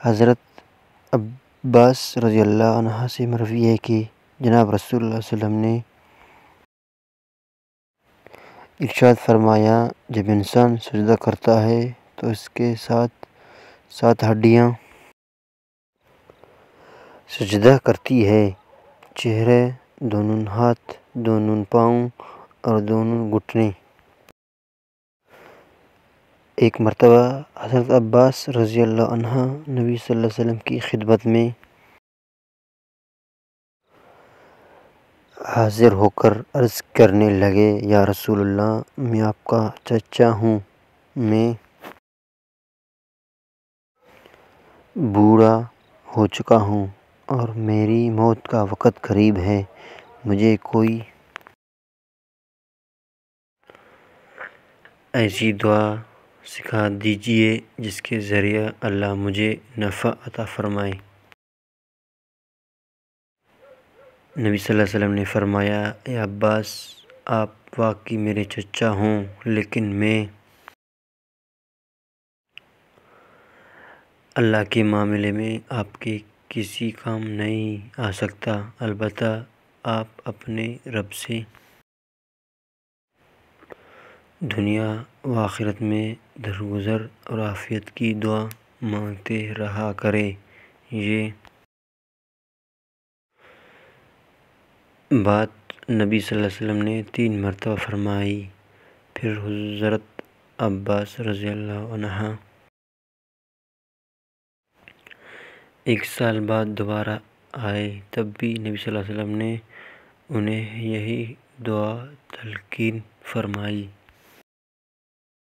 حضرت عباس رضی اللہ عنہ سے مروی ہے کہ جناب رسول اللہ صلی اللہ علیہ وسلم نے ارشاد فرمایا، جب انسان سجدہ کرتا ہے تو اس کے ساتھ 7 ہڈیاں سجدہ کرتی ہے: چہرہ، دونوں ہاتھ، دونوں پاؤں اور دونوں گھٹنے۔ ایک مرتبہ حضرت عباس رضی اللہ عنہ نبی صلی اللہ علیہ وسلم کی خدمت میں حاضر ہو کر عرض کرنے لگے، یا رسول اللہ، میں آپ کا چچا ہوں، میں بوڑھا ہو چکا ہوں اور میری موت کا وقت قریب ہے، مجھے کوئی ایسی دعا سکھا دیجیے جس کے ذریعے اللہ مجھے نفع عطا فرمائے۔ نبی صلی اللہ علیہ وسلم نے فرمایا، اے عباس، آپ واقعی میرے چچا ہوں، لیکن میں اللہ کے معاملے میں آپ کے کسی کام نہیں آ سکتا، البتہ آپ اپنے رب سے دنیا و آخرت میں درگزر اور عافیت کی دعا مانگتے رہا کریں۔ یہ بات نبی صلی اللہ علیہ وسلم نے 3 مرتبہ فرمائی۔ پھر حضرت عباس رضی اللہ عنہ 1 سال بعد دوبارہ آئے، تب بھی نبی صلی اللہ علیہ وسلم نے انہیں یہی دعا تلقین فرمائی۔